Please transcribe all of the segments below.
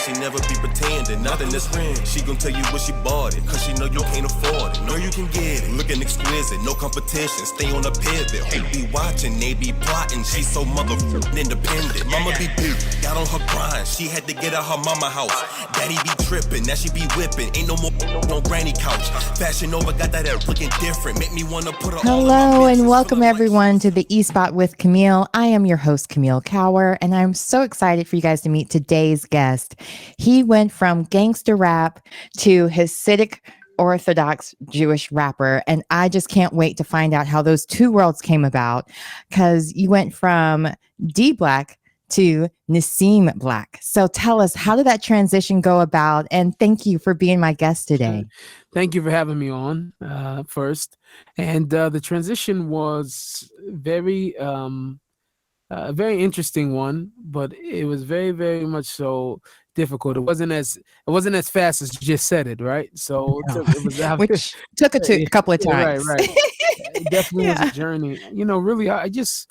and she never be pretending. Nothing is real. She gon' tell you what she bought it, cause she know you can't afford it. Know you can get it. Looking exquisite, no competition. Stay on the pivot. Who be watching, they be plotting. She so motherfucking independent. Mama be big, got on her grind. She had to get out her mama house. Daddy be tripping, now she be whipping. Ain't no more on granny couch. Fashion over, got that air looking different. Make me wanna put her. Hello and welcome everyone to the E-Spot with Camille. I am your host, Camille Cower, and I'm so excited for you guys to meet today's guest. He went from gangsta rap to Hasidic Orthodox Jewish rapper, and I just can't wait to find out how those two worlds came about, because you went from D Black to Nissim Black. So tell us, how did that transition go about? And thank you for being my guest today. Thank you for having me on first. And the transition was very a very interesting one, but it was very, very much so difficult. It wasn't as fast as you just said it, right? So No. it was Which took a couple of times. Right. It definitely was a journey. You know, really, I just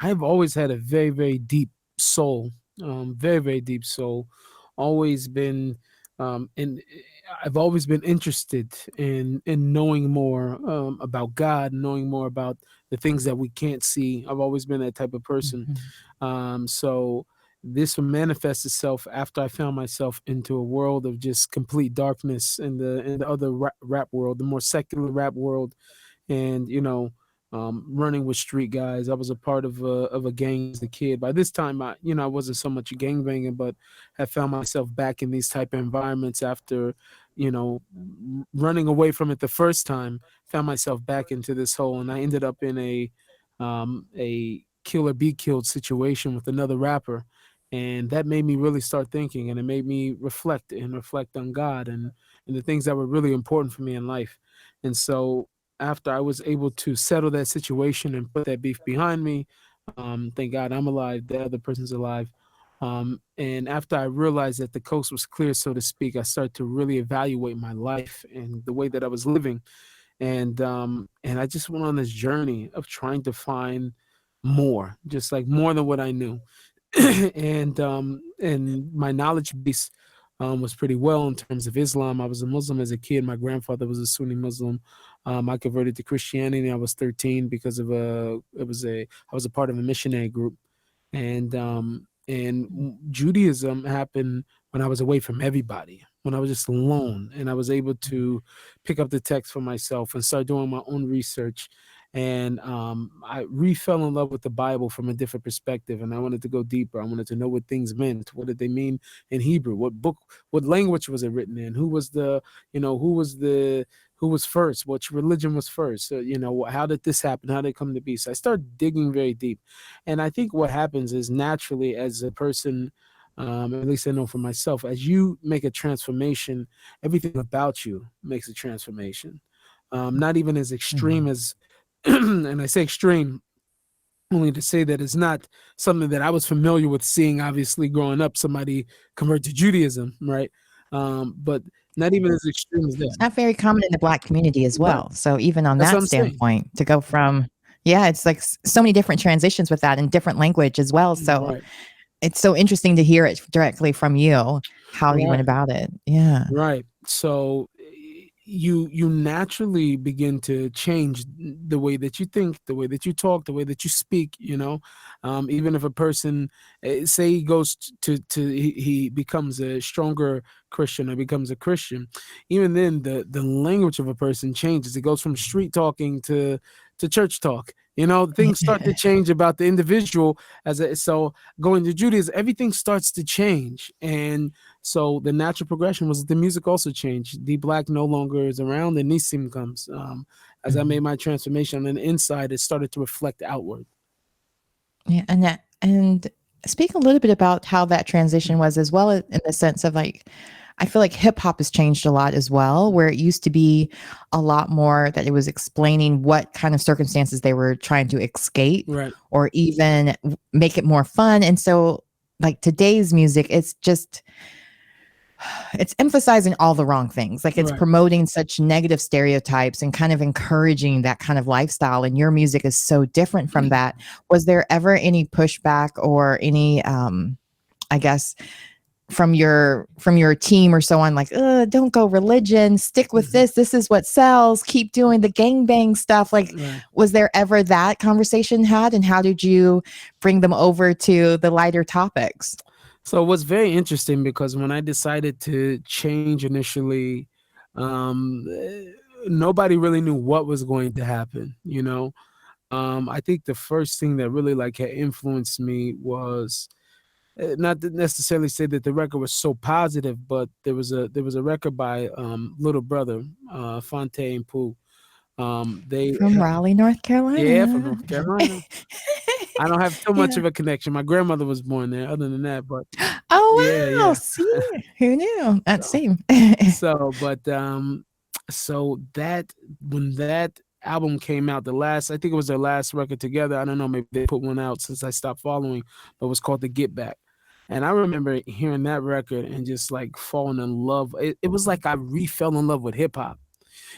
I've always had a very, very deep soul, very, very deep soul. Always been, and I've always been interested in knowing more about God, knowing more about the things that we can't see. I've always been that type of person. So this will manifest itself after I found myself into a world of just complete darkness in the other rap world, the more secular rap world, and running with street guys. I was a part of a gang as a kid. By this time, I wasn't so much gang banging, but I found myself back in these type of environments after, running away from it the first time. Found myself back into this hole, and I ended up in a kill or be killed situation with another rapper, and that made me really start thinking, and it made me reflect on God and the things that were really important for me in life. And so after I was able to settle that situation and put that beef behind me, thank God I'm alive, the other person's alive. And after I realized that the coast was clear, so to speak, I started to really evaluate my life and the way that I was living. And I just went on this journey of trying to find more, just like more than what I knew. and my knowledge base was pretty well in terms of Islam. I was a Muslim as a kid. My grandfather was a Sunni Muslim. I converted to Christianity. I was 13 because of I was a part of a missionary group, and Judaism happened when I was away from everybody, when I was just alone, and I was able to pick up the text for myself and start doing my own research. And I fell in love with the Bible from a different perspective, and I wanted to go deeper. I wanted to know what things meant. What did they mean in Hebrew? What book, what language was it written in? Who was first? Which religion was first? How did this happen? How did it come to be? So I started digging very deep. And I think what happens is, naturally, as a person, at least I know for myself, as you make a transformation, everything about you makes a transformation. Not even as extreme as, and I say extreme only to say that it's not something that I was familiar with seeing, obviously, growing up, somebody convert to Judaism, right? But not even as extreme as that. It's not very common in the Black community as well. Right. So even on that standpoint, to go from, it's like so many different transitions with that in different language as well. So it's so interesting to hear it directly from you, how you went about it. Yeah. Right. So you naturally begin to change the way that you think, the way that you talk, the way that you speak. Even if a person, say he goes he becomes a stronger Christian or becomes a Christian, even then the language of a person changes. It goes from street talking to church talk. Things start to change about the individual. So going to Judaism, everything starts to change. And so the natural progression was that the music also changed. D Black no longer is around, and Nissim comes. As I made my transformation on the inside, it started to reflect outward. Yeah, and speak a little bit about how that transition was, as well, in the sense of, like, I feel like hip hop has changed a lot as well, where it used to be a lot more that it was explaining what kind of circumstances they were trying to escape, right, or even make it more fun. And so, like, today's music, it's emphasizing all the wrong things. Like, it's promoting such negative stereotypes and kind of encouraging that kind of lifestyle. And your music is so different from that. Was there ever any pushback or any, I guess, from your team or so on, like, don't go religion, stick with Mhm. this is what sells, keep doing the gangbang stuff, like, Right. was there ever that conversation had, and how did you bring them over to the lighter topics? So it was very interesting because when I decided to change initially, nobody really knew what was going to happen, you know? I think the first thing that really like had influenced me was not to necessarily say that the record was so positive, but there was a record by Little Brother, Fonte and Pooh. They From Raleigh, North Yeah, from Carolina. North Carolina. I don't have too much Yeah. of a connection. My grandmother was born there. Other than that, but yeah, Oh wow, yeah. see, who knew that So same. so that when that album came out, I think it was their last record together. I don't know, maybe they put one out since I stopped following, but it was called The Get Back. And I remember hearing that record and just like falling in love. It was like I re-fell in love with hip hop.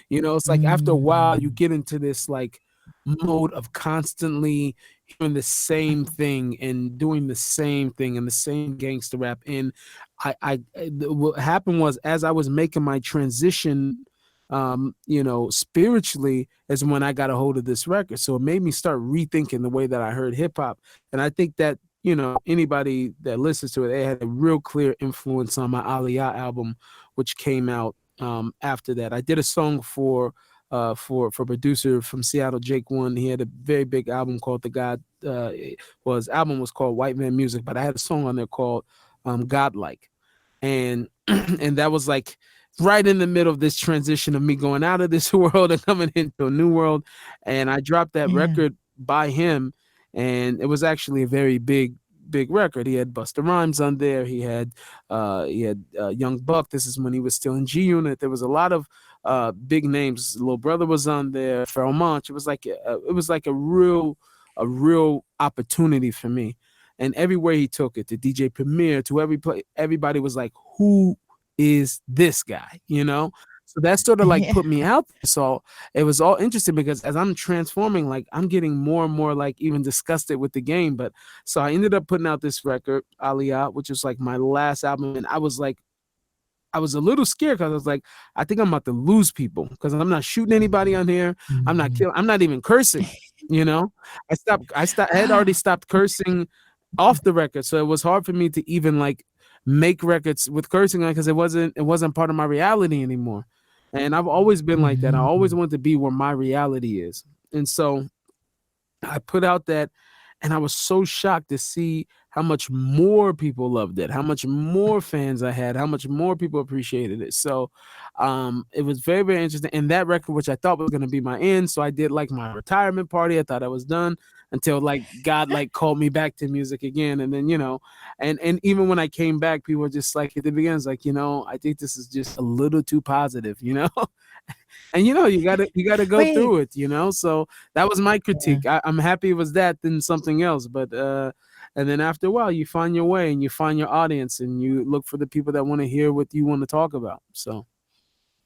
It's like after a while you Mm. get into this like mode of constantly hearing the same thing and doing the same thing and the same gangster rap. And what happened was as I was making my transition, spiritually, is when I got a hold of this record. So it made me start rethinking the way that I heard hip hop. And I think that anybody that listens to it, it had a real clear influence on my Aliyah album, which came out after that. I did a song for producer from Seattle, Jake One. He had a very big album called The God. Well, his album was called White Man Music, but I had a song on there called Godlike, and and that was like right in the middle of this transition of me going out of this world and coming into a new world. And I dropped that Yeah. record by him, and it was actually a very big record. He had Busta Rhymes on there. He had Young Buck. This is when he was still in G Unit. There was a lot of big names. Little Brother was on there. Pharoah Monch. It was like a real opportunity for me. And everywhere he took it, to DJ Premier, to everybody was like, "Who is this guy?" So that sort of like Yeah. put me out there. So it was all interesting because as I'm transforming, like I'm getting more and more like even disgusted with the game. But so I ended up putting out this record, Aliyah, which is like my last album, and I was a little scared because I was like, I think I'm about to lose people because I'm not shooting anybody on here. I'm not Mhm. killing. I'm not even cursing. You know, I had already stopped cursing off the record, so it was hard for me to even like make records with cursing on because it wasn't part of my reality anymore. And I've always been like that. I always Mhm. want to be where my reality is. And so I put out that, and I was so shocked to see how much more people loved it, how much more fans I had, how much more people appreciated it. So it was very, very interesting. And that record, which I thought was going to be my end, so I did like my retirement party. I thought I was done until like God like called me back to music again. And then and even when I came back, people were just like at the beginning, it's like I think this is just a little too positive. And you gotta go Wait. through it. So that was my Yeah. critique. I'm happy it was that than something else. But and then after a while you find your way and you find your audience and you look for the people that want to hear what you want to talk about. So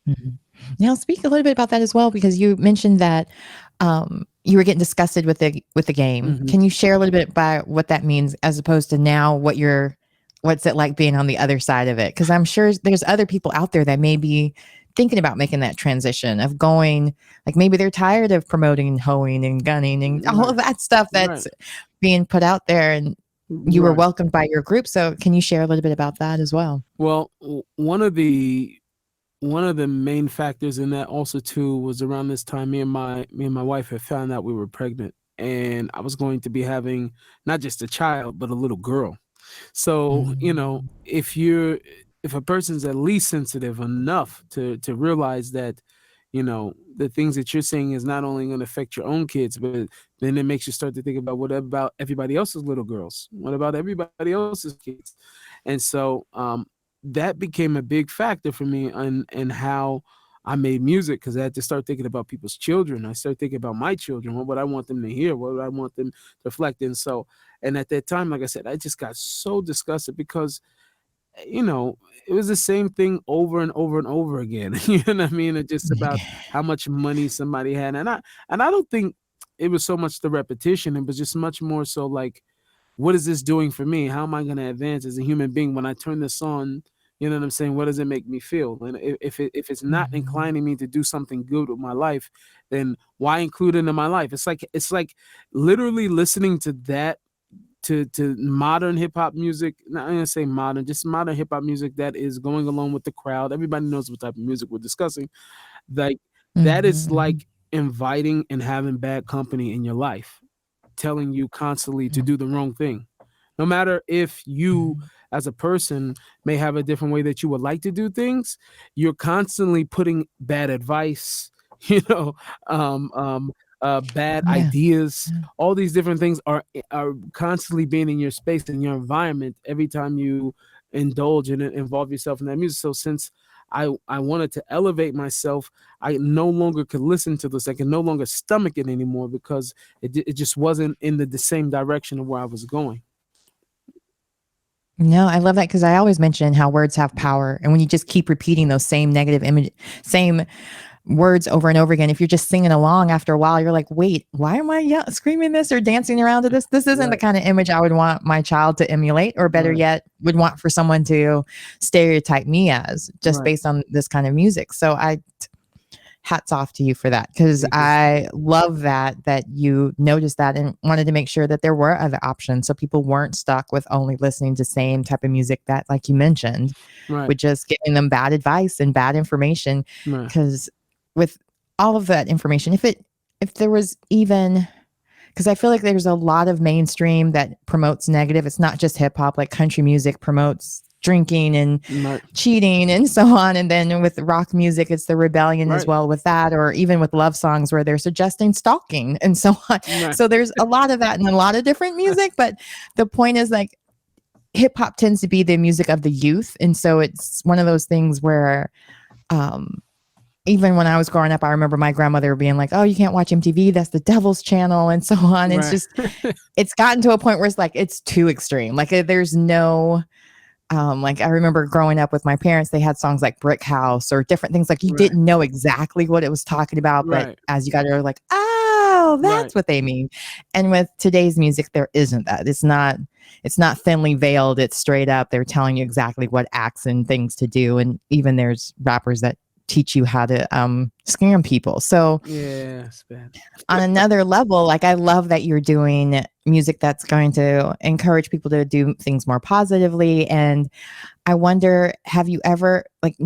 Mhm. Now speak a little bit about that as well, because you mentioned that you were getting disgusted with the game. mhm. Can you share a little bit about what that means, as opposed to now what's it like being on the other side of it? Because I'm sure there's other people out there that may be thinking about making that transition of going, like, maybe they're tired of promoting and hoeing and gunning and all Right, of that stuff right, that's being put out there, and you were right. welcomed by your group. So can you share a little bit about that as well? Well, one of the main factors in that also too was around this time me and my wife had found out we were pregnant, and I was going to be having not just a child but a little girl. So, Mm. if a person's at least sensitive enough to realize that, the things that you're saying is not only going to affect your own kids, but then it makes you start to think about what about everybody else's little girls? What about everybody else's kids? And so that became a big factor for me and how I made music because I had to start thinking about people's children. I started thinking about my children. What would I want them to hear? What would I want them to reflect in? So, and at that time, like I said, I just got so disgusted because, you know, it was the same thing over and over and over again. You know what I mean? It's just about how much money somebody had. And I don't think it was so much the repetition. It was just much more so like what is this doing for me? How am I going to advance as a human being when I turn this on? You know what I'm saying? What does it make me feel? And if it's not Mhm. inclining me to do something good with my life, then why include it in my life? It's like literally listening to that, to modern hip hop music. Not I'm gonna say modern, just modern hip hop music that is going along with the crowd. Everybody knows what type of music we're discussing. Like that is Mhm. like inviting and having bad company in your life, telling you constantly to Mhm. do the wrong thing. No matter if you Mhm. as a person may have a different way that you would like to do things, you're constantly putting bad advice, you know, um, um, bad Yeah. ideas. Yeah. All these different things are constantly being in your space and your environment every time you indulge and involve yourself in that music. So since I wanted to elevate myself, I no longer could listen to this. I can no longer stomach it anymore because it just wasn't in the same direction of where I was going. No, I love that because I always mention how words have power. And when you just keep repeating those same negative image, same words over and over again, if you're just singing along after a while, you're like, wait, why am I screaming this or dancing around to this? This isn't the Right, kind of image I would want my child to emulate, or better right, yet, would want for someone to stereotype me as just right. based on this kind of music. So hats off to you for that, because Thank you. I love that you noticed that and wanted to make sure that there were other options so people weren't stuck with only listening to same type of music that, like you mentioned, Right, with just giving them bad advice and bad information. right, Because with all of that information, if there was even, because I feel like there's a lot of mainstream that promotes negative. It's not just hip hop, like country music promotes drinking and right, cheating and so on. And then with rock music, it's the rebellion as right, well with that, or even with love songs where they're suggesting stalking and so on. right, So there's a lot of that in a lot of different music. But the point is, like, hip hop tends to be the music of the youth. And so it's one of those things where, um, even when I was growing up, I remember my grandmother being like, "Oh, you can't watch MTV. That's the devil's channel," and so on. It's right, just, it's gotten to a point where it's like, it's too extreme. Like, there's no, like, I remember growing up with my parents, they had songs like Brick House or different things. Like, you right, didn't know exactly what it was talking about, but right, as you got older, like, oh, right. that's what they mean. And with today's music, there isn't that. It's not thinly veiled. It's straight up. They're telling you exactly what acts and things to do. And even there's rappers that teach you how to scam people. So Yeah, it's bad. on another level, like, I love that you're doing music that's going to encourage people to do things more positively. And I wonder, have you ever, like,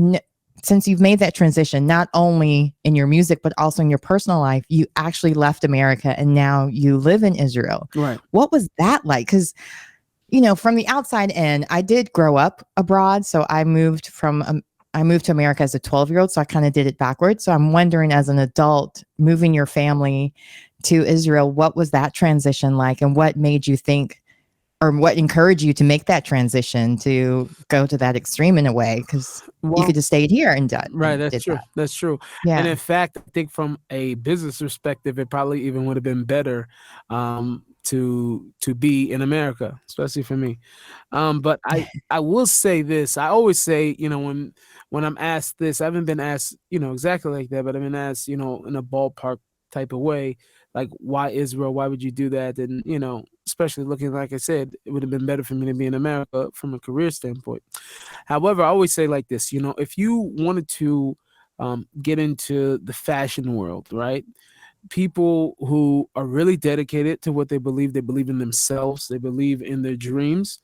since you've made that transition, not only in your music, but also in your personal life, you actually left America and now you live in Israel. Right, What was that like? Because, from the outside in, I did grow up abroad. So I moved to America as a 12-year-old. So I kind of did it backwards. So I'm wondering, as an adult, moving your family to Israel, what was that transition like? And what made you think, or what encouraged you to make that transition to go to that extreme in a way? Because you could well, just stayed here and right, that's did true, that. that's true. And Yeah. in fact, I think from a business perspective, it probably even would have been better, to be in America, especially for me. But I will say this. I always say, when I'm asked this, I haven't been asked, exactly like that, but I've been asked, in a ballpark type of way, like, why Israel? Why would you do that? And, especially looking, like I said, it would have been better for me to be in America from a career standpoint. However, I always say like this, if you wanted to get into the fashion world, right? People who are really dedicated to what they believe in themselves, they believe in their dreams,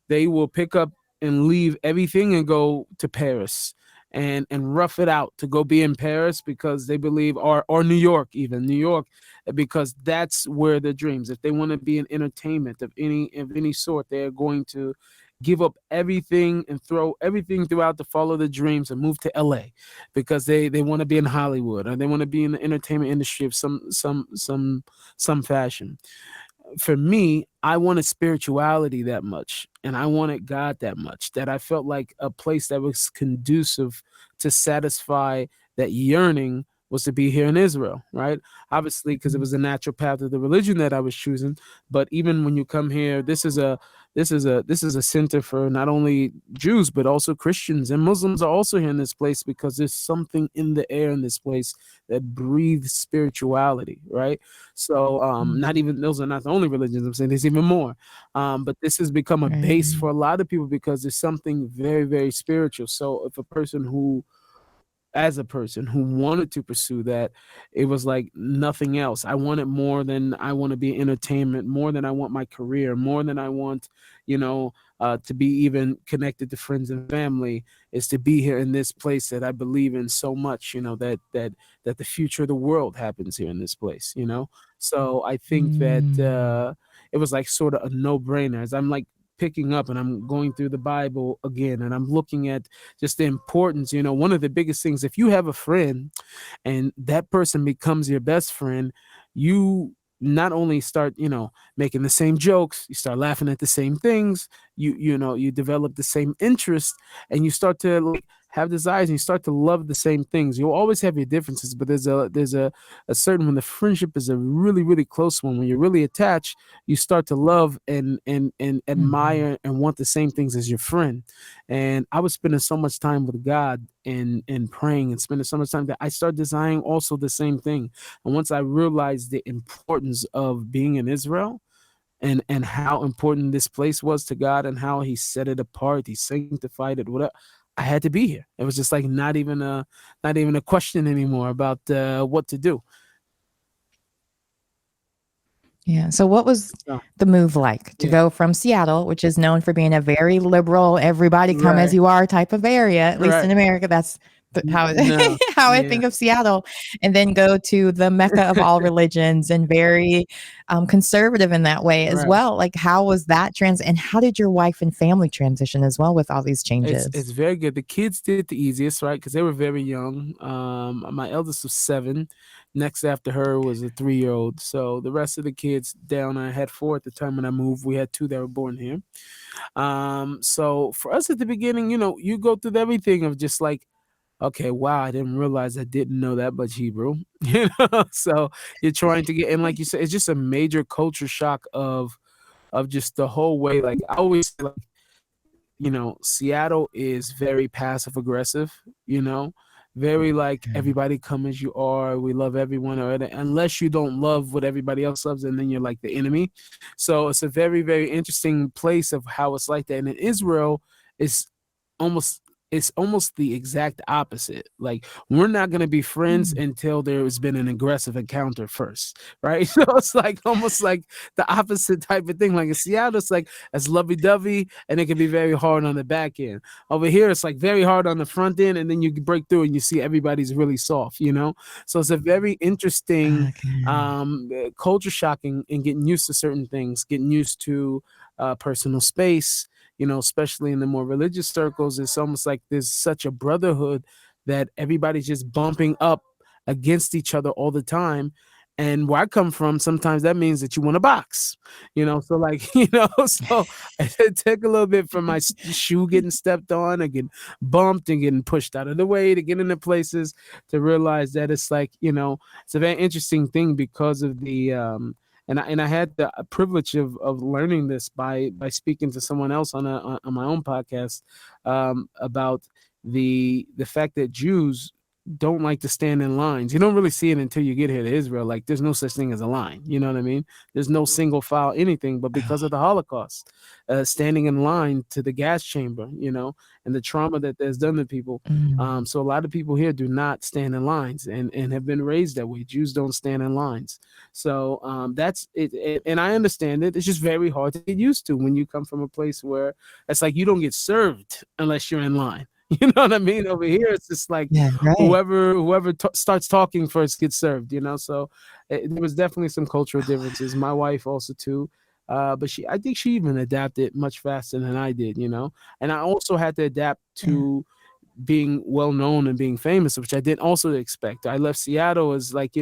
they will pick up and leave everything and go to Paris and rough it out to go be in Paris because they believe, or New York, even New York, because that's where their dreams. If they want to be in entertainment of any sort, they're going to give up everything and throw everything throughout to follow the dreams and move to LA because they want to be in Hollywood or they want to be in the entertainment industry of some fashion. For me, I wanted spirituality that much and I wanted God that much that I felt like a place that was conducive to satisfy that yearning was to be here in Israel, right? Obviously, because it was a natural path of the religion that I was choosing. But even when you come here, this is this is a center for not only Jews but also Christians and Muslims are also here in this place because there's something in the air in this place that breathes spirituality, right? So Mm. not even those are not the only religions. I'm saying there's even more, but this has become a base Right. for a lot of people because there's something very, very spiritual. So if a person who as a person who wanted to pursue that, it was like nothing else. I want it more than I want to be entertainment, more than I want my career, more than I want, to be even connected to friends and family, is to be here in this place that I believe in so much, that the future of the world happens here in this place. So I think that Mm. it was like sort of a no-brainer as I'm like picking up and I'm going through the Bible again and I'm looking at just the importance. One of the biggest things, if you have a friend and that person becomes your best friend, you not only start, making the same jokes, you start laughing at the same things, you develop the same interest, and you start to like have desires and you start to love the same things. You'll always have your differences, but there's a certain when the friendship is a really, really close one, when you're really attached, you start to love and Mhm. admire and want the same things as your friend. And I was spending so much time with God and praying and spending so much time that I started desiring also the same thing. And once I realized the importance of being in Israel and how important this place was to God and how he set it apart, he sanctified it, whatever, I had to be here. It was just like not even a question anymore about what to do. Yeah. So, what was So the move like to yeah. go from Seattle, which is known for being a very liberal, everybody come as Right. you are type of area, at least in Right. America? That's how No. how I Yeah. think of Seattle, and then go to the mecca of all religions and very conservative in that way as Right. well. Like, how was that and how did your wife and family transition as well with all these It's changes? very good. The kids did the easiest, right? Because they were very young. My eldest was 7. Next after her was a 3-year-old. So the rest of the kids down, I had 4 at the time when I moved. We had 2 that were born here. So for us at the beginning, you go through everything of just like, okay, wow, I didn't realize I didn't know that much Hebrew. So you're trying to get, and like you said, it's just a major culture shock of just the whole way. Like I always say, like, Seattle is very passive aggressive, you know, very like Mm. everybody come as you are. We love everyone, or unless you don't love what everybody else loves, and then you're like the enemy. So it's a very, very interesting place of how it's like that. And in Israel, it's almost it's almost the exact opposite. Like we're not gonna be friends Mm. until there has been an aggressive encounter first, right? So it's like almost like the opposite type of thing. Like in Seattle, it's like as lovey dovey, and it can be very hard on the back end. Over here, it's like very hard on the front end, and then you break through and you see everybody's really soft. So it's a very interesting Okay. culture shocking and getting used to certain things, getting used to personal space. Especially in the more religious circles, it's almost like there's such a brotherhood that everybody's just bumping up against each other all the time. And where I come from, sometimes that means that you want a box, so like, so it took a little bit from my shoe getting stepped on and getting bumped and getting pushed out of the way to get into places to realize that it's like, it's a very interesting thing because of the, and I had the privilege of learning this by speaking to someone else on my own podcast about the fact that Jews don't like to stand in lines. You don't really see it until you get here to Israel. Like there's no such thing as a line. You know what I mean? There's no single file anything. But because of the Holocaust, standing in line to the gas chamber, and the trauma that there's done to people. Mm. So a lot of people here do not stand in lines and have been raised that way. Jews don't stand in lines. So that's it, and I understand it. It's just very hard to get used to when you come from a place where it's like you don't get served unless you're in line. You know what I mean? Over here, it's just like Yeah, right. whoever starts talking first gets served. So there was definitely some cultural differences. My wife also too. But I think she even adapted much faster than I did, and I also had to adapt Yeah. to being well known and being famous, which I didn't also expect. I left Seattle as like,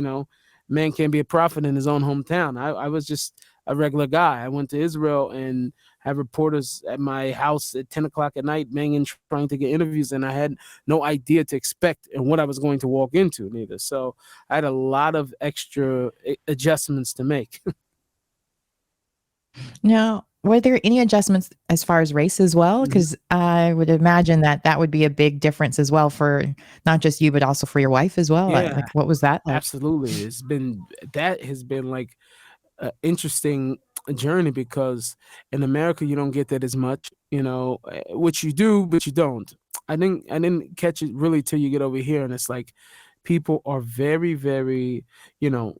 man can't be a prophet in his own hometown. I was just a regular guy. I went to Israel and have reporters at my house at 10 o'clock at night, banging, trying to get interviews. And I had no idea to expect and what I was going to walk into neither. So I had a lot of extra adjustments to make. Now, were there any adjustments as far as race as well? Mhm. Because I would imagine that that would be a big difference as well for not just you, but also for your wife as well. Yeah, Like, what was that like? absolutely. That has been like an interesting journey because in America you don't get that as much, which you do, but you don't. I didn't catch it really till you get over here, and it's like people are very, very, you know,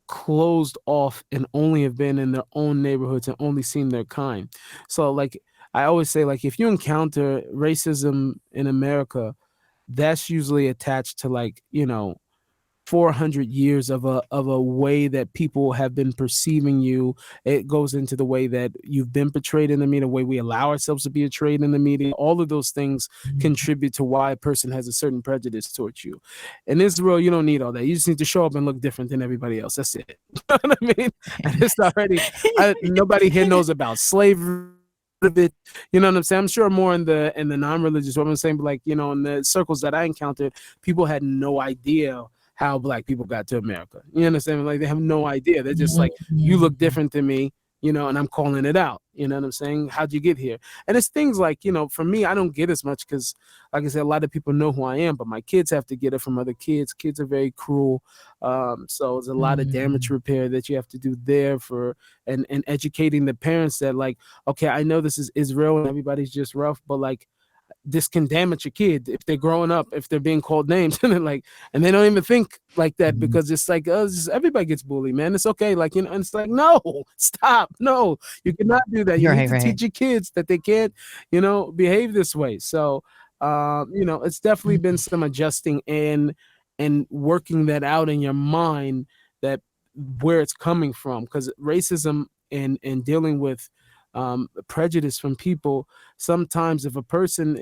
closed off and only have been in their own neighborhoods and only seen their kind. So like I always say, like if you encounter racism in America, that's usually attached to like, 400 years of a way that people have been perceiving you. It goes into the way that you've been portrayed in the media, the way we allow ourselves to be portrayed in the media. All of those things Mhm. contribute to why a person has a certain prejudice towards you. In this world, you don't need all that. You just need to show up and look different than everybody else. That's it. You know what I mean? And it's already nobody here knows about slavery of it. You know what I'm saying? I'm sure more in the non-religious, what I'm saying, but like, in the circles that I encountered, people had no idea how black people got to America. You understand? Like they have no idea. They're just like, you look Mhm. different than me, and I'm calling it out. You know what I'm saying? How'd you get here? And it's things like, for me, I don't get as much because, like I said, a lot of people know who I am, but my kids have to get it from other kids. Kids are very cruel. So there's a lot of damage Mhm. repair that you have to do there and educating the parents that like, okay, I know this is Israel and everybody's just rough, but like this can damage a kid if they're growing up, if they're being called names and they're like, and they don't even think like that Mhm. because it's like, everybody gets bullied, man. It's okay. Like, and it's like, no, stop. No, you cannot do that. You need Right, to right. teach your kids that they can't, behave this way. So, it's definitely been Mhm. some adjusting and working that out in your mind that where it's coming from because racism and dealing with prejudice from people. Sometimes if a person,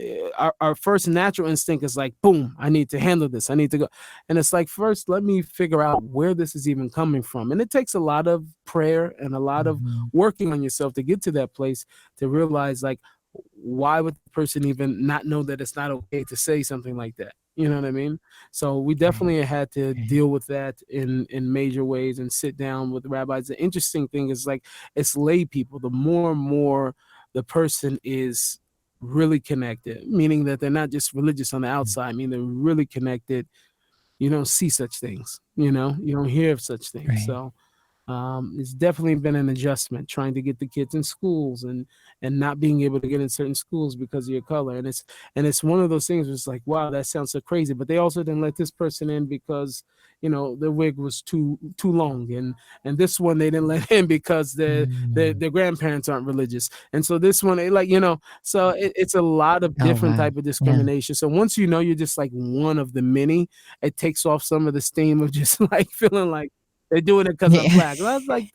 our first natural instinct is like, boom, I need to handle this, I need to go, and it's like, first let me figure out where this is even coming from, and it takes a lot of prayer and a lot of Mhm. working on yourself to get to that place to realize like, why would the person even not know that it's not okay to say something like that? You know what I mean? So we Right, definitely had to right. deal with that in major ways and sit down with rabbis. The interesting thing is like, it's lay people. The more and more the person is really connected, meaning that they're not just religious on the Mm. outside, I mean they're really connected. You don't see such things, you don't hear of such things. Right. So it's definitely been an adjustment trying to get the kids in schools and not being able to get in certain schools because of your color. And it's one of those things where it's like, wow, that sounds so crazy. But they also didn't let this person in because the wig was too long, and this one they didn't let in because Mm. their grandparents aren't religious, and so this one they like, so it's a lot of Oh, different wow. type of Yeah. discrimination. So once you're just like one of the many, it takes off some of the steam of just like feeling like they're doing it because I'm Yeah. black. Well, that's like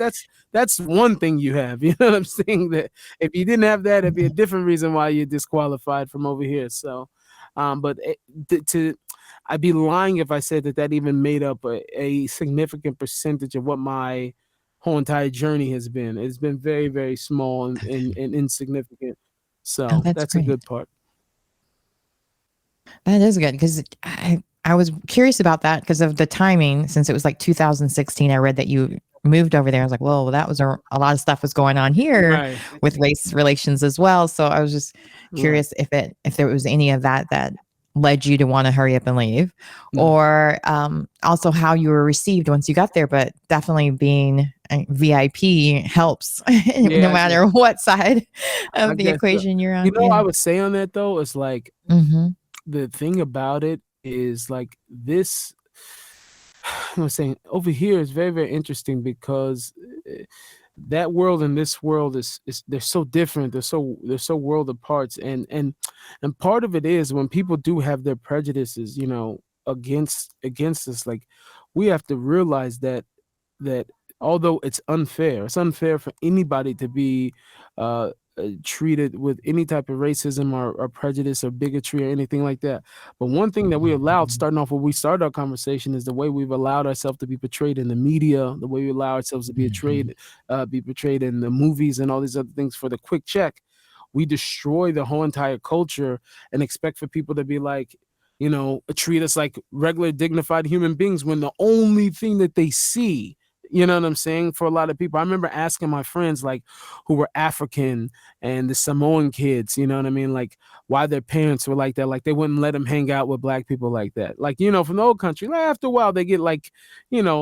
that's one thing you have. You know what I'm saying? That if you didn't have that, it'd be a different reason why you're disqualified from over here. So, but I'd be lying if I said that even made up a significant percentage of what my whole entire journey has been. It's been very, very small and insignificant. Oh, So that's that's a great. good part. That is good because I was curious about that because of the timing. Since it was like 2016, I read that you moved over there. I was like, well, that was a lot of stuff was going on here Right. with race relations as well. So I was just Right. curious if there was any of that that led you to want to hurry up and leave, No. or also how you were received once you got there. But definitely being a VIP helps, no Yeah, I guess. matter what side I of the guess so. equation you're on. I Yeah. would say on that though is like Hmm. the thing about it is like this. I was saying over here is very, very interesting because that world and this world is they're so different. They're so world apart, and part of it is when people do have their prejudices, against us. Like we have to realize that although it's unfair for anybody to be treated with any type of racism or prejudice or bigotry or anything like that. But one thing that we allowed, starting off where we started our conversation, is the way we've allowed ourselves to be portrayed in the media, the way we allow ourselves to Hmm. be portrayed in the movies and all these other things for the quick check. We destroy the whole entire culture and expect for people to be like, treat us like regular dignified human beings when the only thing that they see You know what I'm saying? For a lot of people, I remember asking my friends like who were African and the Samoan kids, you know what I mean? Like why their parents were like that. Like they wouldn't let them hang out with black people like that. Like, from the old country, like after a while they get like,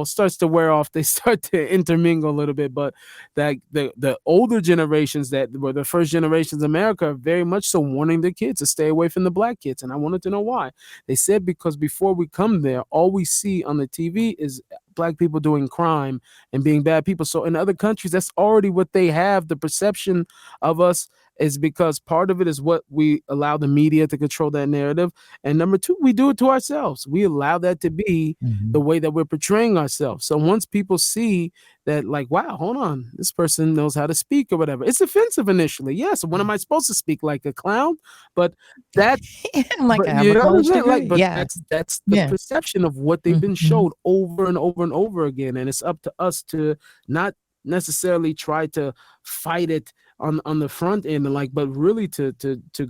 starts to wear off. They start to intermingle a little bit. But that the older generations that were the first generations of America are very much so wanting their kids to stay away from the black kids. And I wanted to know why. They said because before we come there, all we see on the TV is black people doing crime and being bad people. So in other countries, that's already what they have. The perception of us is because part of it is what we allow the media to control that narrative. And number two, we do it to ourselves. We allow that to be the way that we're portraying ourselves. So once people see that, like, wow, hold on, this person knows how to speak or whatever, it's offensive initially. Yes. When am I supposed to speak like a clown? But that, like but I have you a know what I'm college saying? degree. Like, but Yeah. that's the Yeah. perception of what they've been Mhm. showed over and over and over again. And it's up to us to not necessarily try to fight it on the front end, and like, but really to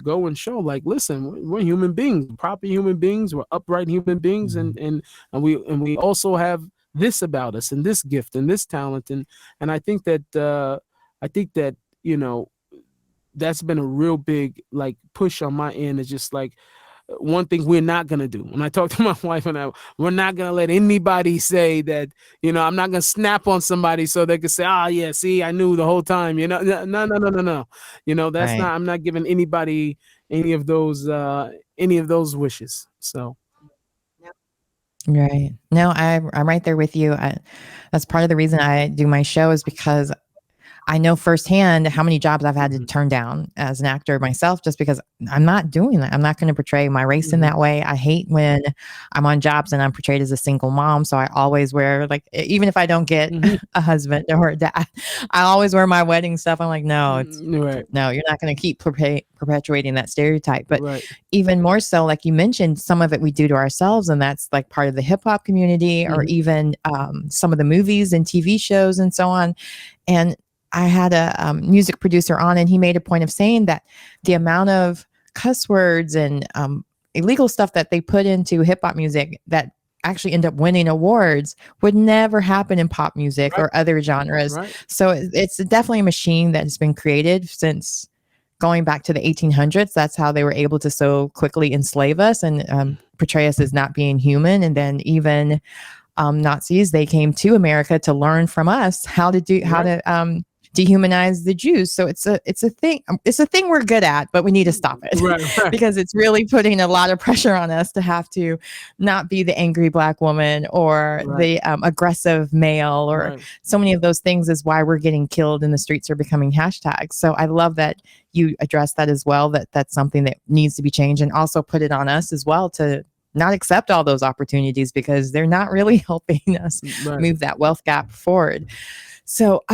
go and show, like, listen, we're human beings, proper human beings, we're upright human beings, and we also have this about us and this gift and this talent, and I think that that's been a real big like push on my end. Is just like one thing we're not going to do. When I talk to my wife we're not going to let anybody say that, I'm not going to snap on somebody so they can say, yeah, see, I knew the whole time, no, that's Right. not, I'm not giving anybody any of those wishes. So. Right. No, I'm right there with you. That's part of the reason I do my show is because I know firsthand how many jobs I've had to turn down as an actor myself, just because I'm not doing that. I'm not going to portray my race in that way. I hate when I'm on jobs and I'm portrayed as a single mom. So I always wear, like, even if I don't get a husband or a dad, I always wear my wedding stuff. I'm like, no, no, you're not going to keep perpetuating that stereotype. But even more so, like you mentioned, some of it we do to ourselves, and that's like part of the hip hop community, or even some of the movies and TV shows and so on. And I had a music producer on, and he made a point of saying that the amount of cuss words and illegal stuff that they put into hip hop music that actually end up winning awards would never happen in pop music or other genres. So it's definitely a machine that has been created since going back to the 1800s. That's how they were able to so quickly enslave us and portray us as not being human. And then even Nazis, they came to America to learn from us how to dehumanize the Jews. So it's a thing. It's a thing we're good at, but we need to stop it because it's really putting a lot of pressure on us to have to not be the angry black woman or the aggressive male, or so many of those things is why we're getting killed and the streets are becoming hashtags. So I love that you address that as well, that's something that needs to be changed, and also put it on us as well to not accept all those opportunities because they're not really helping us move that wealth gap forward. So,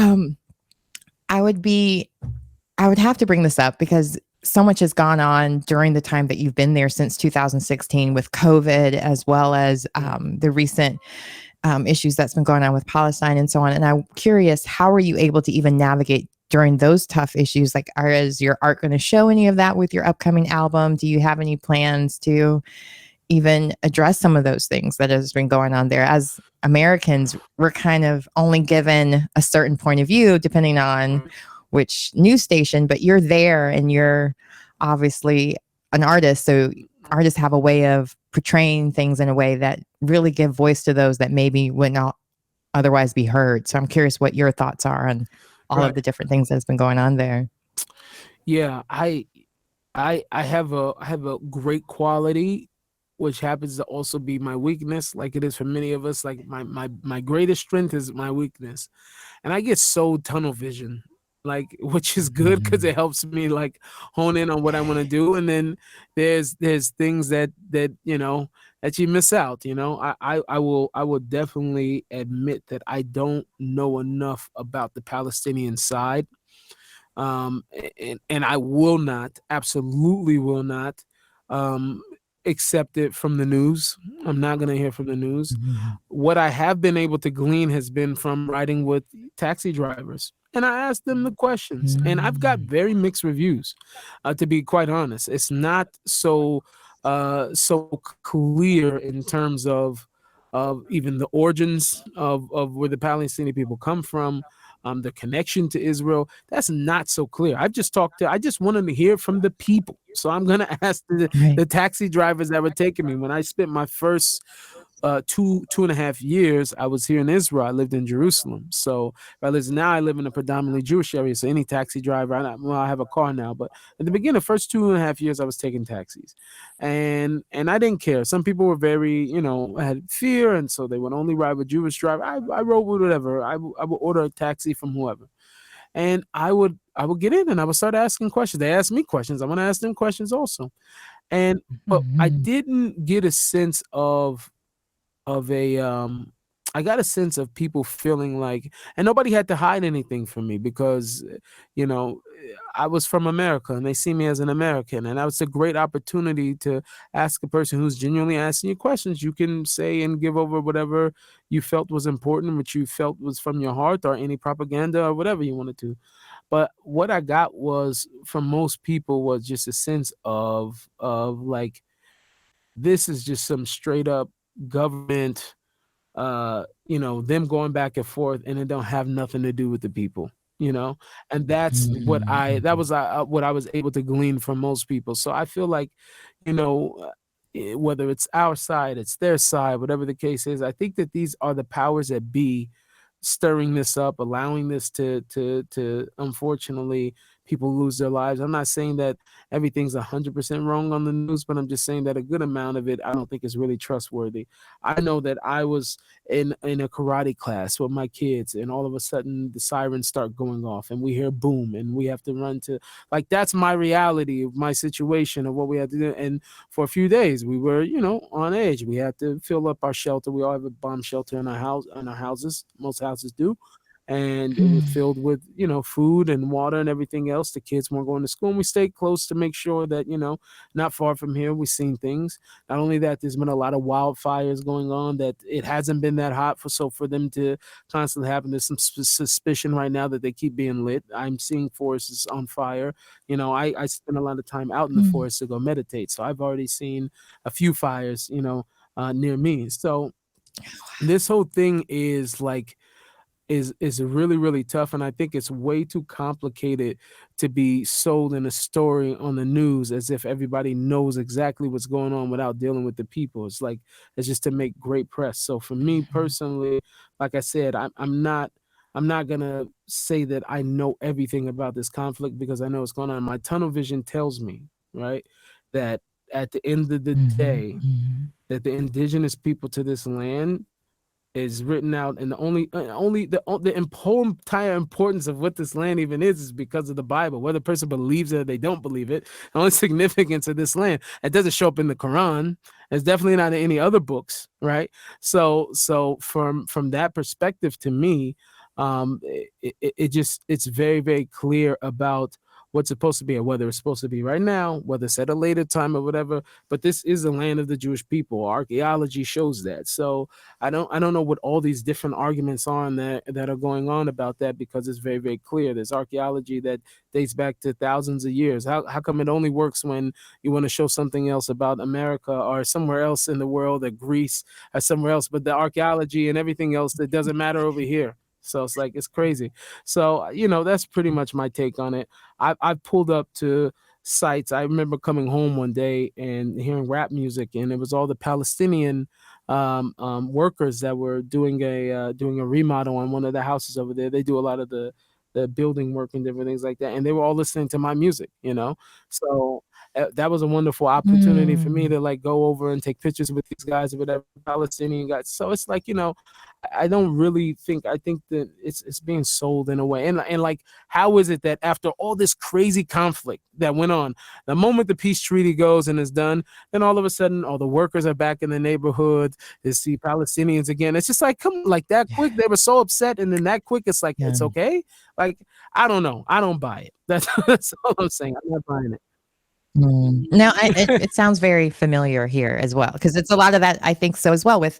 I would have to bring this up because so much has gone on during the time that you've been there since 2016 with COVID, as well as the recent issues that's been going on with Palestine and so on. And I'm curious, how are you able to even navigate during those tough issues? Like, is your art going to show any of that with your upcoming album? Do you have any plans to even address some of those things that has been going on there? As Americans, we're kind of only given a certain point of view depending on which news station, but you're there and you're obviously an artist. So artists have a way of portraying things in a way that really give voice to those that maybe would not otherwise be heard. So I'm curious what your thoughts are on all of the different things that's been going on there. Yeah, I have a great quality, which happens to also be my weakness, like it is for many of us. Like my greatest strength is my weakness, and I get so tunnel vision, like, which is good because it helps me like hone in on what I want to do. And then there's things that you miss out. I will definitely admit that I don't know enough about the Palestinian side, and I will not, absolutely will not, accept it from the news. I'm not going to hear from the news. What I have been able to glean has been from writing with taxi drivers. And I asked them the questions, and I've got very mixed reviews, to be quite honest. It's not so clear in terms of of even the origins of where the Palestinian people come from, the connection to Israel. That's not so clear. I just wanted to hear from the people. So I'm gonna ask Right. the taxi drivers that were taking me when I spent my first 2.5 years. I was here in Israel. I lived in Jerusalem. So now I live in a predominantly Jewish area. So any taxi driver, I have a car now, but at the beginning, the first 2.5 years, I was taking taxis, and I didn't care. Some people were very, had fear, and so they would only ride with Jewish driver. I rode with whatever. I would order a taxi from whoever, and I would get in and I would start asking questions. They asked me questions. I want to ask them questions also, and but I Mhm. didn't get a sense of a I got a sense of people feeling like, and nobody had to hide anything from me because you know I was from America and they see me as an American, and that was a great opportunity to ask a person who's genuinely asking you questions. You can say and give over whatever you felt was important, which you felt was from your heart, or any propaganda or whatever you wanted to. But what I got was from most people was just a sense of like, this is just some straight up government, them going back and forth, and it don't have nothing to do with the people, and that's that Mhm. was what I was able to glean from most people. So I feel like, you know uh, whether it's our side, it's their side, whatever the case is, I think that these are the powers that be stirring this up, allowing this to unfortunately people lose their lives. I'm not saying that everything's 100% wrong on the news, but I'm just saying that a good amount of it I don't think is really trustworthy. I know that I was in a karate class with my kids, and all of a sudden the sirens start going off and we hear boom and we have to run to, like, that's my reality of my situation of what we had to do. And for a few days we were, on edge. We had to fill up our shelter. We all have a bomb shelter in our houses. Most houses do. And it was Mm. filled with, food and water and everything else. The kids weren't going to school, and we stayed close to make sure that, not far from here, we've seen things. Not only that, there's been a lot of wildfires going on, that it hasn't been that hot for them to constantly happen. There's some suspicion right now that they keep being lit. I'm seeing forests on fire. I spend a lot of time out in the Mm. forest to go meditate, so I've already seen a few fires, near me. So this whole thing is like, is really, really tough, and I think it's way too complicated to be sold in a story on the news as if everybody knows exactly what's going on without dealing with the people. It's like, it's just to make great press. So for me Mhm. personally, like I said, I'm not gonna say that I know everything about this conflict, because I know what's going on. My tunnel vision tells me, right, that at the end of the Mhm. day, Mhm. that the indigenous people to this land is written out, and the whole entire importance of what this land even is because of the Bible. Whether a person believes it or they don't believe it, the only significance of this land, it doesn't show up in the Quran. It's definitely not in any other books, right? So from that perspective, to me, it's very, very clear about what's supposed to be, or whether it's supposed to be right now, whether it's at a later time or whatever. But this is the land of the Jewish people. Archaeology shows that. So I don't know what all these different arguments are that are going on about that, because it's very, very clear. There's archaeology that dates back to thousands of years. How come it only works when you want to show something else about America or somewhere else in the world, or Greece or somewhere else, but the archaeology and everything else, that doesn't matter over here? So it's like, it's crazy. So that's pretty much my take on it. I've pulled up to sites. I remember coming home one day and hearing rap music, and it was all the Palestinian workers that were doing a remodel on one of the houses over there. They do a lot of the building work and different things like that, and they were all listening to my music. So that was a wonderful opportunity for me Mm. to like go over and take pictures with these guys or whatever, Palestinian guys. So it's like, I don't really think, I think that it's being sold in a way. And like, how is it that after all this crazy conflict that went on, the moment the peace treaty goes and is done, then all of a sudden all the workers are back in the neighborhood, they see Palestinians again. It's just like, come on, like that quick. They were so upset, and then that quick, it's like, Yeah. it's okay. Like, I don't know. I don't buy it. That's all I'm saying. I'm not buying Mm. No, it it. it sounds very familiar here as well, because it's a lot of that, I think so as well, with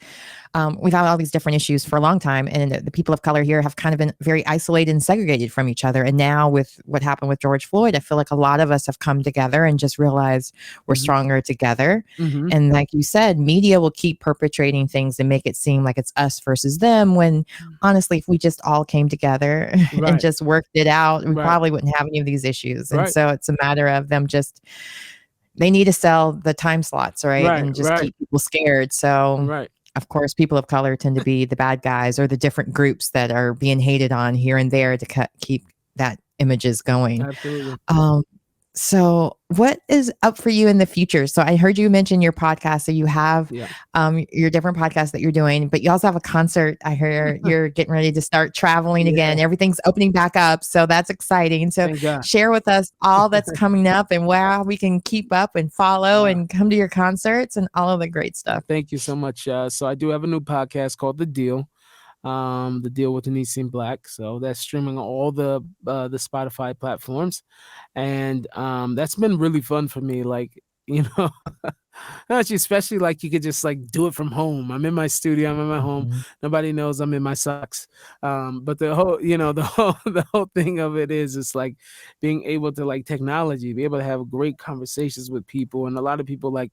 we've had all these different issues for a long time, and the people of color here have kind of been very isolated and segregated from each other. And now with what happened with George Floyd, I feel like a lot of us have come together and just realized we're stronger together. And like you said, media will keep perpetrating things and make it seem like it's us versus them, when honestly, if we just all came together and just worked it out, we probably wouldn't have any of these issues. And so it's a matter of them just, they need to sell the time slots, and just keep people scared. So of course, people of color tend to be the bad guys, or the different groups that are being hated on here and there to keep that images going. Absolutely. So what is up for you in the future? So I heard you mention your podcast. So you have your different podcasts that you're doing, but you also have a concert. I hear you're getting ready to start traveling again. Everything's opening back up. So that's exciting. So share with us all that's coming up and where we can keep up and follow and come to your concerts and all of the great stuff. Thank you so much. So I do have a new podcast called The Deal. The Deal with Nissim Black. So that's streaming on all the Spotify platforms. And that's been really fun for me. Like, especially like you could just like do it from home. I'm in my studio, I'm in my home. Nobody knows I'm in my socks. But the whole, the whole thing of it is it's like being able to like technology, be able to have great conversations with people. And a lot of people like,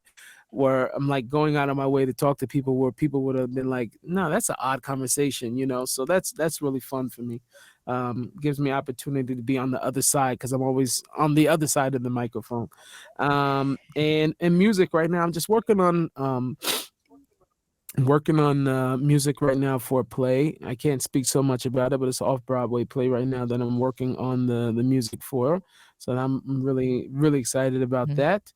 where I'm like going out of my way to talk to people where people would have been like, no, that's an odd conversation, so that's really fun for me. Gives me opportunity to be on the other side, because I'm always on the other side of the microphone. And music right now, I'm just working on music right now for a play. I can't speak so much about it, but it's an off-Broadway play right now that I'm working on the music for. So I'm really, really excited about that.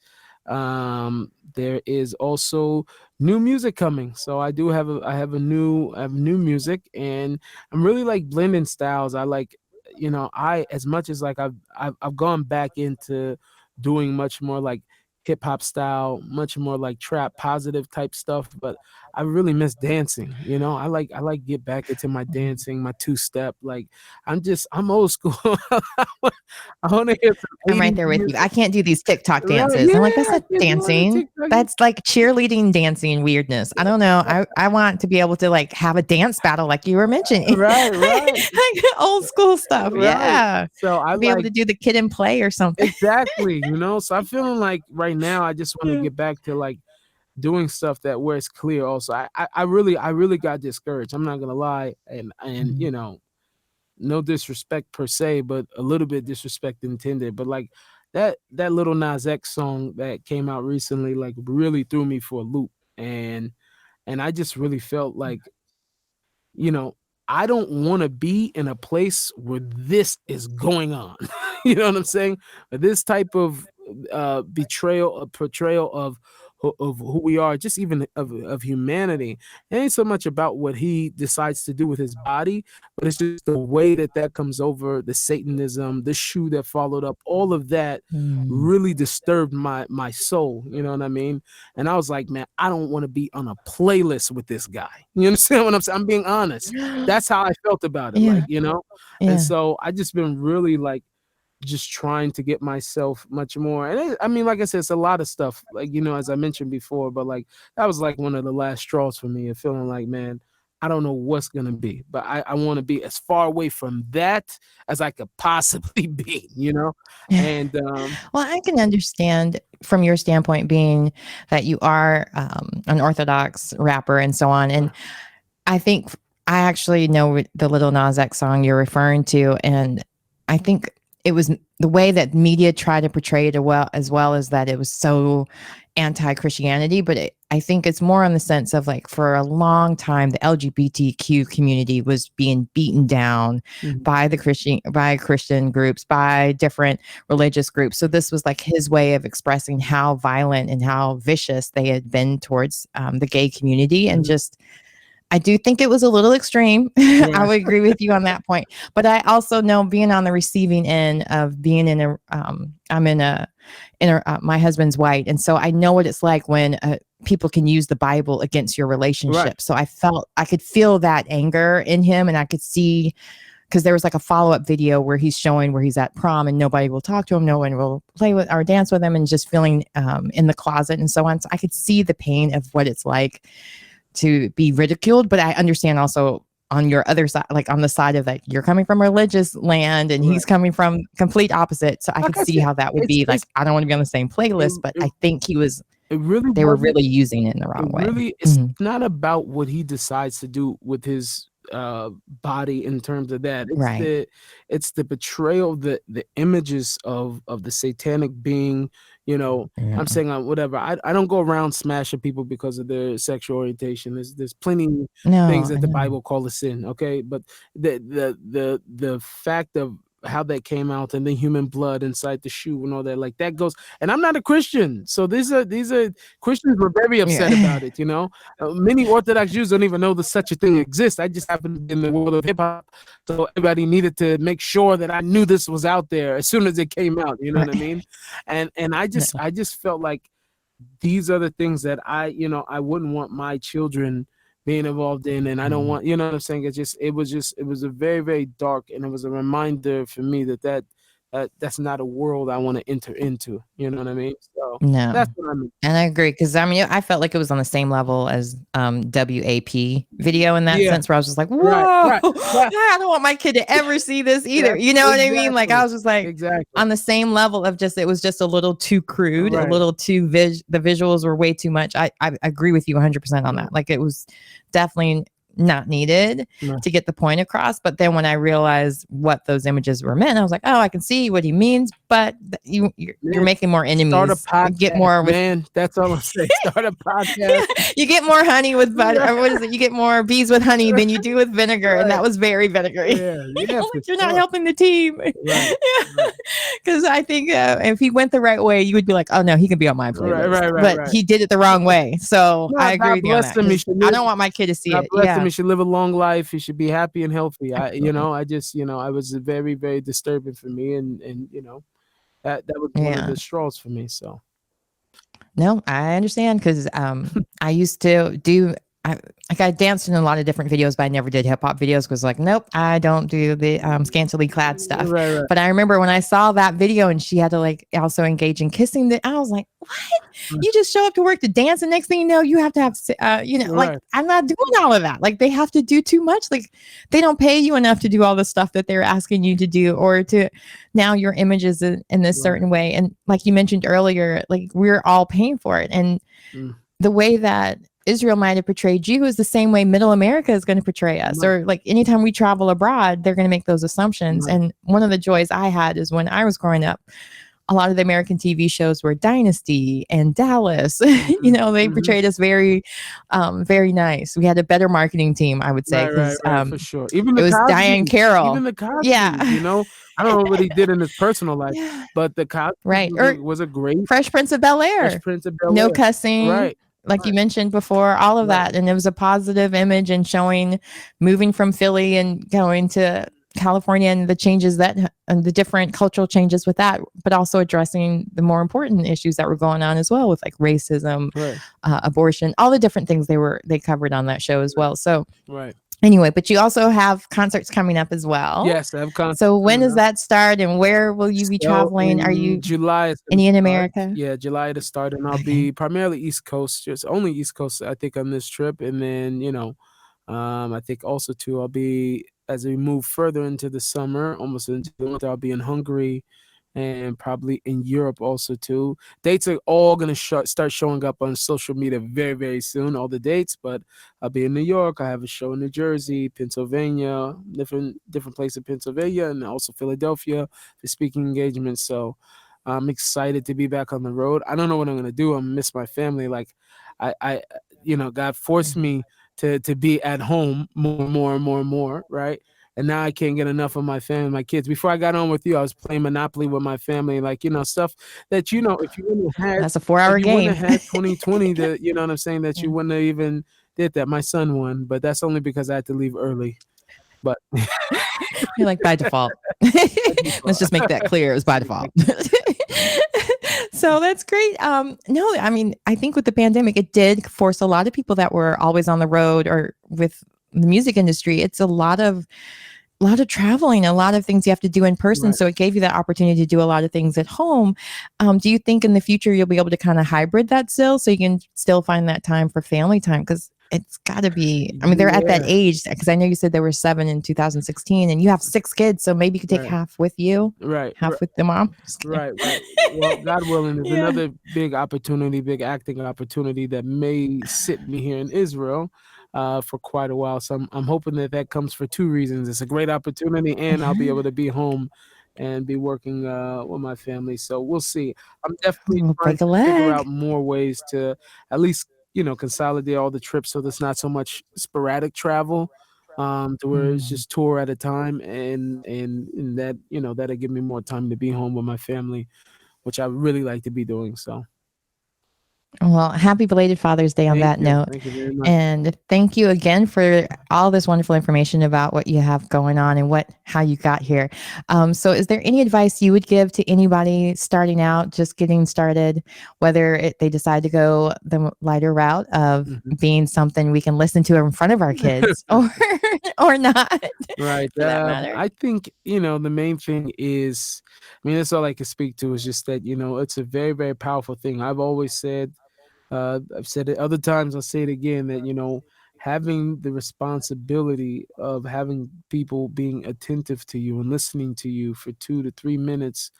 There is also new music coming. So I have new music, and I'm really like blending styles. I like, as much as like I've gone back into doing much more like hip hop style, much more like trap positive type stuff, but I really miss dancing. I like get back into my dancing, my two-step. Like I'm old school. I want to hear I'm right there with you. I can't do these TikTok dances. I'm like, that's not dancing. That's like cheerleading dancing weirdness. I don't know. I want to be able to like have a dance battle like you were mentioning. Right. Like old school stuff. Right. Yeah. So I be able to do the kid and play or something. Exactly. So I'm feeling like right now I just want to get back to like doing stuff that where it's clear. Also, I really got discouraged. I'm not gonna lie, and no disrespect per se, but a little bit disrespect intended. But like that little Nas X song that came out recently, like really threw me for a loop, and I just really felt like, I don't want to be in a place where this is going on. You know what I'm saying? This type of portrayal of who we are, just even of humanity. It ain't so much about what he decides to do with his body, but it's just the way that comes over, the Satanism, the shoe that followed up, all of that really disturbed my soul. You know what I mean? And I was like, man, I don't want to be on a playlist with this guy. You understand what I'm saying? I'm being honest. That's how I felt about it. Yeah. Like, Yeah. And so I just been really like, just trying to get myself much more. And I mean, like I said, it's a lot of stuff, like, as I mentioned before, but like, that was like one of the last straws for me, and feeling like, man, I don't know what's going to be, but I want to be as far away from that as I could possibly be, And, well, I can understand from your standpoint, being that you are an Orthodox rapper and so on. And I think I actually know the Little Nas X song you're referring to. And I think it was the way that media tried to portray it as well as that it was so anti-Christianity. But I think it's more on the sense of like, for a long time, the LGBTQ community was being beaten down by Christian groups, by different religious groups. So this was like his way of expressing how violent and how vicious they had been towards the gay community. And just, I do think it was a little extreme. Yeah. I would agree with you on that point. But I also know, being on the receiving end of being in my husband's white. And so I know what it's like when people can use the Bible against your relationship. Right. So I could feel that anger in him, and I could see, because there was like a follow-up video where he's showing where he's at prom and nobody will talk to him. No one will play with or dance with him, and just feeling in the closet and so on. So I could see the pain of what it's like to be ridiculed, but I understand also on your other side, like on the side of that, you're coming from religious land and he's coming from complete opposite. So I Like could I see said, how that would be like, I don't want to be on the same playlist, but I think it really they were wasn't. really using it in the wrong way. Really, it's not about what he decides to do with his body in terms of that. It's the betrayal, the images of the satanic being. You know, I'm saying whatever. I don't go around smashing people because of their sexual orientation. There's plenty things that the Bible call a sin. Okay, but the fact of how that came out and the human blood inside the shoe and all that, like that goes. And I'm not a Christian, so these are Christians were very upset about it. You know, many Orthodox Jews don't even know that such a thing exists. I just happened to be in the world of hip hop, so everybody needed to make sure that I knew this was out there as soon as it came out. You know what I mean? And I just felt like these are the things that I wouldn't want my children being involved in, and I don't want, you know what I'm saying? It was a very, very dark, and it was a reminder for me that's not a world I want to enter into. You know what I mean? So that's what I mean. And I agree, because I mean, I felt like it was on the same level as WAP video in that sense, where I was just like, whoa, right. I don't want my kid to ever see this either. You know what I mean? Like I was just like on the same level of it was just a little too crude, a little too the visuals were way too much. I agree with you 100% on that. Like it was definitely not needed to get the point across. But then when I realized what those images were meant, I was like, oh, I can see what he means, but you're making more enemies. Start a podcast, get more man. That's all I'm saying. Start a podcast. You get more honey with butter. Or what is it? You get more bees with honey than you do with vinegar. And that was very vinegary. Like, you're not helping the team. Because I think if he went the right way, you would be like, oh no, he can be on my playlist. But he did it the wrong way. So I agree with you on that. I don't want my kid to see it. He should live a long life. He should be happy and healthy. I was very, very disturbing for me, and that was one of the straws for me. So no, I understand, because I used to do. I danced in a lot of different videos, but I never did hip hop videos because, like, nope, I don't do the scantily clad stuff. But I remember when I saw that video and she had to like also engage in kissing, I was like, what? You just show up to work to dance, and next thing you know, you have to have, like, I'm not doing all of that. Like, they have to do too much. Like, they don't pay you enough to do all the stuff that they're asking you to do, or to now your image is in this certain way. And like you mentioned earlier, like, we're all paying for it. And the way that Israel might have portrayed you is the same way Middle America is going to portray us. Or like anytime we travel abroad, they're going to make those assumptions. And one of the joys I had is when I was growing up, a lot of the American TV shows were Dynasty and Dallas. They portrayed us very, very nice. We had a better marketing team, I would say. For sure. Even it was Cosby, Diane Carroll. Even the Cosby, I don't know what he did in his personal life, but the Cosby was a great Fresh Prince of Bel-Air. No cussing. Like you mentioned before, all of that. And it was a positive image, and showing moving from Philly and going to California and the changes and the different cultural changes with that, but also addressing the more important issues that were going on as well, with like racism, abortion, all the different things they covered on that show as well. So anyway, but you also have concerts coming up as well. Yes, I have concerts. So when does that start, and where will you be traveling? Are you July? In America? Yeah, July to start, and I'll be primarily East Coast, just only East Coast, I think, on this trip. And then I think also too, I'll be, as we move further into the summer, almost into the winter, I'll be in Hungary and probably in Europe also too. Dates are all going to start showing up on social media very, very soon, all the dates. But I'll be in New York. I have a show in New Jersey, Pennsylvania, different places in Pennsylvania, and also Philadelphia for speaking engagements. So I'm excited to be back on the road. I don't know what I'm going to do. I miss my family. Like I God forced me to be at home more, right? And now I can't get enough of my family, my kids. Before I got on with you, I was playing Monopoly with my family, like, stuff that, if you wouldn't have had, that's a 4-hour game. You wouldn't have had 2020, that, you know what I'm saying, that you wouldn't have even did that. My son won, but that's only because I had to leave early. But you're like, by default. Let's just make that clear. It was by default. So that's great. No, I mean, I think with the pandemic, it did force a lot of people that were always on the road, or with the music industry, it's a lot of traveling, a lot of things you have to do in person. So it gave you that opportunity to do a lot of things at home. Do you think in the future you'll be able to kind of hybrid that still, so you can still find that time for family time? Because It's got to be. I mean, they're at that Yeah. age because I know you said there were 7 in 2016, and you have 6 kids, so maybe you could take Right. half with you, Right. half with the mom. Just kidding. Right. Well, God willing, there's Yeah. another big opportunity, big acting opportunity that may sit me here in Israel for quite a while. So I'm hoping that that comes for two reasons. It's a great opportunity, and I'll be able to be home and be working with my family. So we'll see. I'm definitely We'll trying break a to figure leg. out more ways to at least, consolidate all the trips so there's not so much sporadic travel. To where it's Mm. just tour at a time, and that that'll give me more time to be home with my family, which I really like to be doing. So Well, happy belated Father's Day on that note. thank you very much. And thank you again for all this wonderful information about what you have going on and how you got here. So is there any advice you would give to anybody starting out, just getting started, whether they decide to go the lighter route of Mhm. being something we can listen to in front of our kids or not, Right. for that matter? I think, the main thing is, I mean, that's all I can speak to is just that, it's a very, very powerful thing. I've said it other times, I'll say it again, that, having the responsibility of having people being attentive to you and listening to you for 2 to 3 minutes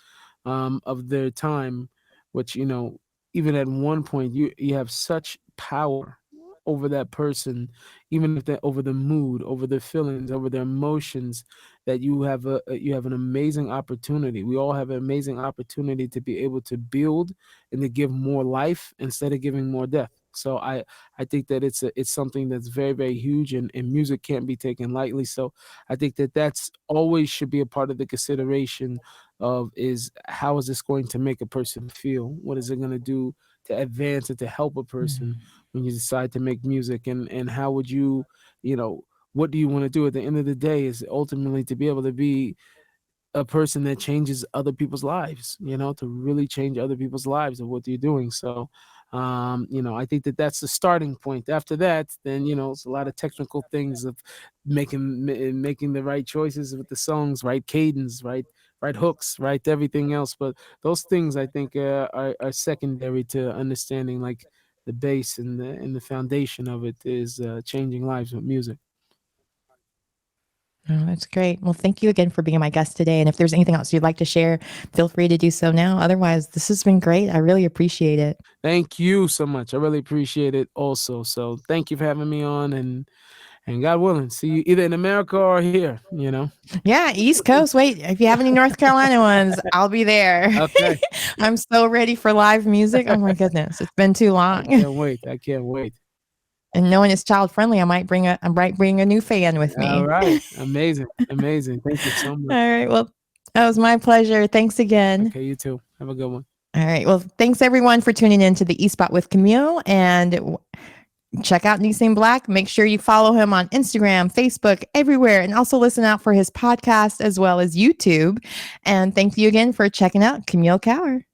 of their time, which, even at one point, you have such power over that person, even if over the mood, over their feelings, over their emotions, that you have an amazing opportunity. We all have an amazing opportunity to be able to build and to give more life instead of giving more death. So I think that it's something that's very, very huge, and music can't be taken lightly. So I think that that's always should be a part of the consideration of is how is this going to make a person feel? What is it going to do to advance and to help a person Mm. when you decide to make music? And how would you know, what do you want to do at the end of the day is ultimately to be able to be a person that changes other people's lives, to really change other people's lives of what you're doing. So, I think that that's the starting point. After that, then, it's a lot of technical things of making the right choices with the songs, right cadence, right hooks, right everything else. But those things I think are secondary to understanding like the base and the foundation of it is changing lives with music. Oh, that's great. Well, thank you again for being my guest today. And if there's anything else you'd like to share, feel free to do so now. Otherwise, this has been great. I really appreciate it. Thank you so much. I really appreciate it also. So thank you for having me on, and God willing, see you either in America or here. Yeah, East Coast. Wait, if you have any North Carolina ones, I'll be there. Okay. I'm so ready for live music. Oh my goodness, it's been too I long. can't wait. I can't wait. And knowing it's child friendly, I might bring a new fan with All me. right. Amazing. Amazing. Thank you so All much. right. Well, that was my pleasure. Thanks again. Okay, you too. Have a good one. All right. Well, thanks everyone for tuning in to the E Spot with Camille, and check out Nissim Black. Make sure you follow him on Instagram, Facebook, everywhere, and also listen out for his podcast as well as YouTube. And thank you again for checking out Camille Cower.